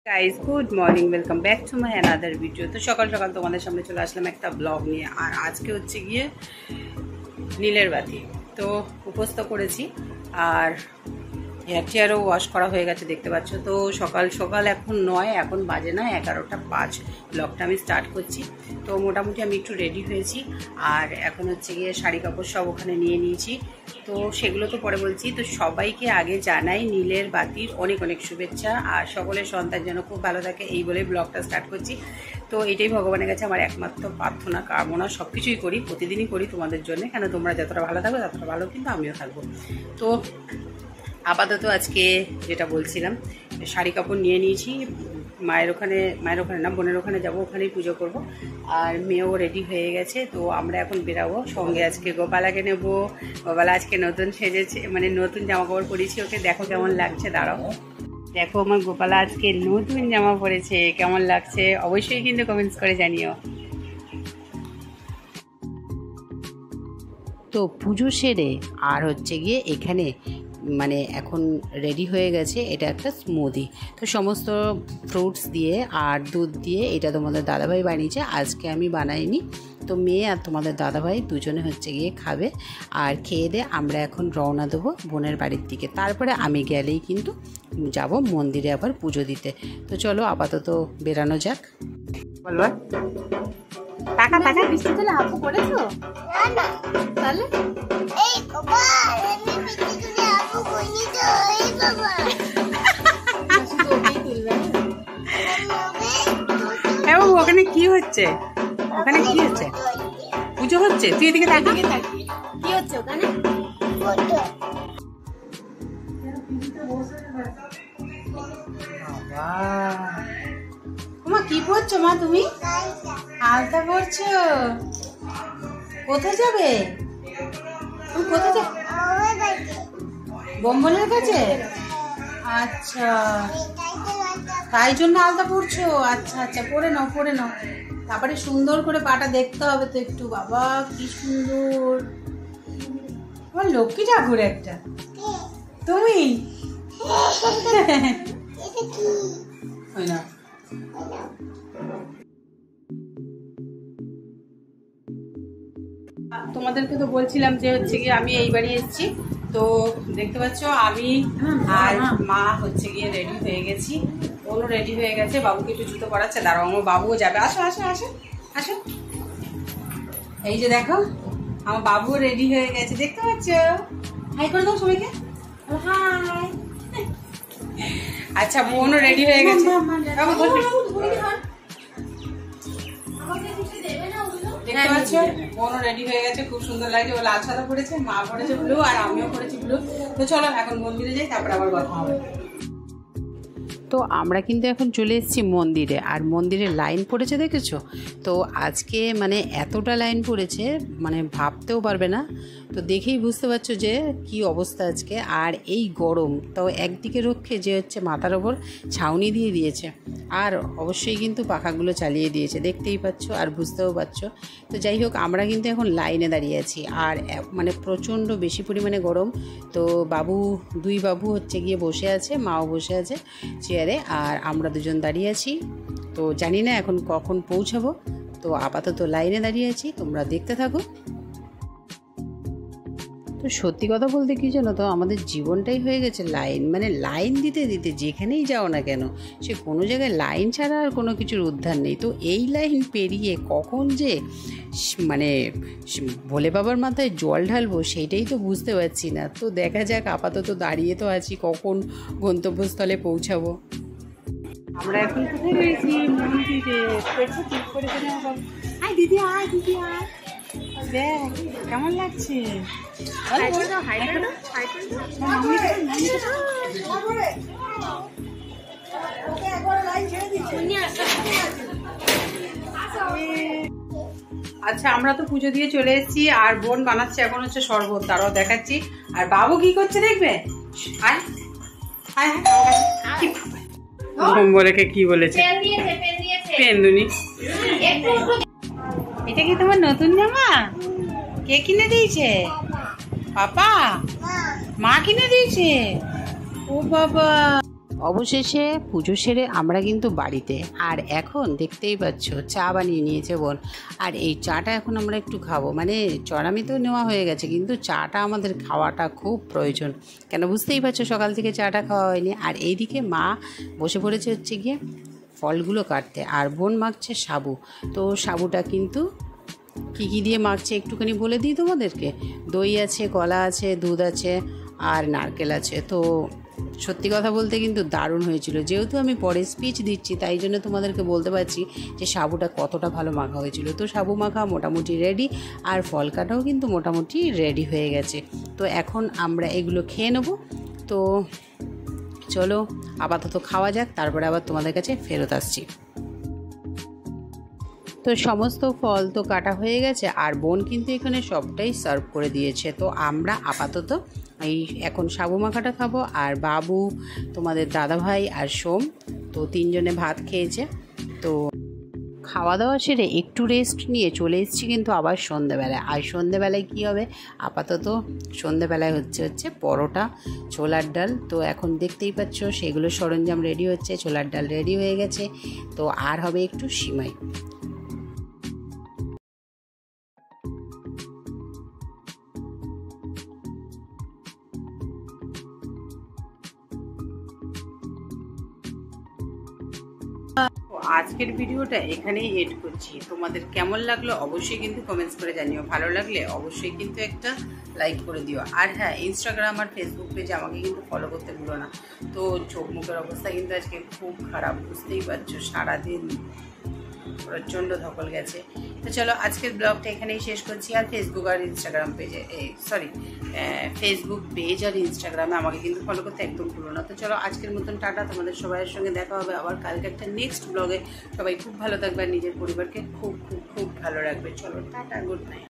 Guys good morning welcome back to my another video. तो सकाल सकाल तुम्हारे सामने चले आसलाम एक ब्लग निये। और आज के होच्छे गिये नीलेर बाती। तो उपस्थ करेছি আর হেয়ার টিয়ারও ওয়াশ করা হয়ে গেছে দেখতে পাচ্ছ। তো সকাল সকাল এখন নয়, এখন বাজে না 11টা 5 ব্লগটা আমি স্টার্ট করছি। তো মোটামুটি আমি একটু রেডি হয়েছি আর এখন হচ্ছে গিয়ে শাড়ি কাপড় সব ওখানে নিয়ে নিয়েছি। তো সেগুলো তো পরে বলছি। তো সবাইকে আগে জানাই নীলের বাতির অনেক অনেক শুভেচ্ছা আর সকলের সন্তান যেন খুব ভালো থাকে এই বলে ব্লগটা স্টার্ট করছি। তো এটাই ভগবানের কাছে আমার একমাত্র প্রার্থনা কামনা। সব কিছুই করি, প্রতিদিনই করি তোমাদের জন্য, কেন তোমরা যতটা ভালো থাকবে ততটা ভালো কিন্তু আমিও থাকবো। তো আপাতত আজকে যেটা বলছিলাম, শাড়ি কাপড় নিয়ে নিয়েছি। মায়ের ওখানে না, বোনের ওখানে যাবো, ওখানেই পুজো করব। আর মেয়েও রেডি হয়ে গেছে। তো আমরা এখন বেরাবো। সঙ্গে আজকে গোপালাকে নেবো। গোপালা আজকে নতুন সেজেছে, মানে নতুন জামা কাপড় পরেছি ওকে। দেখো কেমন লাগছে, দাঁড়াও দেখো আমার গোপালা আজকে নতুন জামা পরেছে, কেমন লাগছে অবশ্যই কিন্তু কমেন্টস করে জানিও। তো পুজো সেরে আর হচ্ছে গিয়ে এখানে মানে এখন রেডি হয়ে গেছে এটা একটা স্মুদি। তো সমস্ত ফ্রুটস দিয়ে আর দুধ দিয়ে এটা তোমাদের দাদাভাই বানিয়েছে, আজকে আমি বানাইনি। তো মেয়ে আর তোমাদের দাদাভাই দুজনে হচ্ছে গিয়ে খাবে। আর খেয়ে দিয়ে আমরা এখন রওনা দেবো বোনের বাড়ির দিকে। তারপরে আমি গেলেই কিন্তু যাব মন্দিরে আবার পুজো দিতে। তো চলো আপাতত বেরানো যাক। বলবা টাকা টাকা বৃষ্টি তাহলে আপু করেছো না তাহলে এই বাবা আমি বৃষ্টি তুলে আপু কইনি তো এই বাবা বাবু ওখানে কি হচ্ছে? ওখানে কি হচ্ছে? পুজো হচ্ছে? তুই এদিকে তাকা। কি হচ্ছে ওখানে? মা কি পড়ছো মা? তুমি আলতা পড়ছো? কোথায় যাবে তুমি? কোথায় যাবে? বোম্বলের কাছে। আচ্ছা তাই জন্য আলতা পড়ছো? আচ্ছা আচ্ছা পরে নাও পরে নাও। তারপরে সুন্দর করে পাটা দেখতে হবে তো একটু। বাবা কি সুন্দর, আমার লক্ষ্মী ঠাকুর একটা। তুমি না তোমাদেরকে তো বলছিলাম যে হচ্ছে গিয়ে আমি এই বাড়ি এসেছি। তো দেখতে পাচ্ছ আমি আর মা হচ্ছে গিয়ে রেডি হয়ে গেছি। ওরও রেডি হয়ে গেছে, বাবুকে একটু জুতো পরাচ্ছে। দাঁড়াও আমার বাবুও যাবে। আসো আসো আসো আসো। এই যে দেখো আমার বাবুও রেডি হয়ে গেছে, দেখতে পাচ্ছ? হাই করে দাও সবাইকে। হাই। আচ্ছা বোনও রেডি হয়ে গেছে। দেখতে পাচ্ছ বোনও রেডি হয়ে গেছে, খুব সুন্দর লাগছে। ও লাল সাদা পরেছে, মা পরেছে ব্লু আর আমিও পরেছি ব্লু। তো চলো এখন মন্দিরে যাই, তারপরে আবার কথা হবে। তো আমরা কিন্তু এখন চলে এসেছি মন্দিরে। আর মন্দিরে লাইন পড়েছে দেখেছো তো? আজকে মানে এতটা লাইন পড়েছে মানে ভাবতেও পারবে না। তো দেখেই বুঝতে পারছো যে কি অবস্থা আজকে। আর এই গরম তো একদিকে রক্ষে যে হচ্ছে মাথার ওপর ছাউনি দিয়ে দিয়েছে আর অবশ্যই কিন্তু পাখাগুলো চালিয়ে দিয়েছে, দেখতেই পাচ্ছ আর বুঝতেও পারছো। তো যাই হোক আমরা কিন্তু এখন লাইনে দাঁড়িয়ে আছি আর মানে প্রচণ্ড বেশি পরিমাণে গরম। তো দুই বাবু হচ্ছে গিয়ে বসে আছে, মাও বসে আছে চেয়ারে আর আমরা দুজন দাঁড়িয়ে আছি। তো জানি না এখন কখন পৌঁছাবো। তো আপাতত লাইনে দাঁড়িয়ে আছি, তোমরা দেখতে থাকো। তো সত্যি কথা বলতে কি জানো তো, আমাদের জীবনটাই হয়ে গেছে লাইন। মানে লাইন দিতে দিতে যেখানেই যাও না কেন সে কোনো জায়গায় লাইন ছাড়া আর কোনো কিছুর উদ্ধার নেই। তো এই লাইন পেরিয়ে কখন যে মানে ভোলে বাবার মাথায় জল ঢালবো সেইটাই তো বুঝতে পারছি না। তো দেখা যাক, আপাতত দাঁড়িয়ে তো আছি, কখন গন্তব্যস্থলে পৌঁছাবো। আমরা এখন কোথায় রয়েছি? মন্দিরে। ঠিক করেছে না? আয় দিদি আয়, দিদি আয়, দেখ কেমন লাগছে। আচ্ছা, আমরা তো পুজো দিয়ে চলে এসেছি আর বোন বানাচ্ছে এখন হচ্ছে শরবত, তারাও দেখাচ্ছি। আর বাবু কি করছে দেখবে। রেখে কি বলেছে পেন্দুনি, এটা কি তোমার নতুন জামা? কে কিনে দিয়েছে? পাপা? মা কিনে দিয়েছে? ও বাবা। অবশেষে পুজো সেরে আমরা কিন্তু বাড়িতে, আর এখন দেখতেই পাচ্ছ চা বানিয়ে নিয়েছে বোন। আর এই চাটা এখন আমরা একটু খাবো, মানে চড়ামি তো নেওয়া হয়ে গেছে, কিন্তু চাটা আমাদের খাওয়াটা খুব প্রয়োজন, কেন বুঝতেই পারছো সকাল থেকে চাটা খাওয়া হয়নি। আর এইদিকে মা বসে পড়েছে হচ্ছে গিয়ে ফলগুলো কাটতে, আর বোন মাখছে সাবু। তো সাবুটা কিন্তু কী কী দিয়ে মাখছে একটুখানি বলে দিই তোমাদেরকে। দই আছে, কলা আছে, দুধ আছে আর নারকেল আছে। তো সত্যি কথা বলতে কিন্তু দারুণ হয়েছিল। যেহেতু আমি পরে স্পিচ দিচ্ছি তাই জন্য তোমাদেরকে বলতে পারছি যে সাবুটা কতটা ভালো মাখা হয়েছিল। তো সাবু মাখা মোটামুটি রেডি, আর ফল কাটাও কিন্তু মোটামুটি রেডি হয়ে গেছে। তো এখন আমরা এগুলো খেয়ে নেব। তো চলো আপাতত খাওয়া যাক, তারপরে আবার তোমাদের কাছে ফেরত আসছি। তো সমস্ত ফল তো কাটা হয়ে গেছে, আর বোন কিন্তু এখানে সবটাই সার্ভ করে দিয়েছে। তো আমরা আপাতত এই এখন সাবু মাখাটা খাবো, আর বাবু, তোমাদের দাদাভাই আর সোম, তো তিনজনে ভাত খেয়েছে। তো খাওয়া দাওয়া সেরে একটু রেস্ট নিয়ে চলে এসেছি কিন্তু আবার সন্ধেবেলায়। আর সন্ধেবেলায় কী হবে, আপাতত সন্ধেবেলায় হচ্ছে পরোটা, ছোলার ডাল। তো এখন দেখতেই পাচ্ছ সেগুলো সরঞ্জাম রেডি হচ্ছে, ছোলার ডাল রেডি হয়ে গেছে। তো আর হবে একটু সিমাই। আজকের ভিডিওটা এখানেই এড করছি। তোমাদের কেমন লাগলো অবশ্যই কিন্তু কমেন্টস করে জানিও, ভালো লাগলে অবশ্যই কিন্তু একটা লাইক করে দিও। আর হ্যাঁ, ইনস্টাগ্রাম আর ফেসবুক পেজে আমাকে কিন্তু ফলো করতে ভুলো না। তো চোখ মুখের অবস্থা কিন্তু আজকে খুব খারাপ, বুঝতেই পারছো, সারাদিন প্রচণ্ড ধকল গেছে। তো চলো আজকের ব্লগটা এখানেই শেষ করছি। আর ফেসবুক আর ইনস্টাগ্রাম পেজে ফেসবুক পেজ আর ইনস্টাগ্রামে আমাকে কিন্তু ফলো করতে একদম ভুলো না। তো চলো আজকের মতন টাটা, তোমাদের সবাইয়ের সঙ্গে দেখা হবে আবার কালকে একটা নেক্সট ব্লগে। সবাই খুব ভালো থাকবে আর নিজের পরিবারকে খুব খুব খুব ভালো রাখবে। চলো টাটা, গুড নাইট।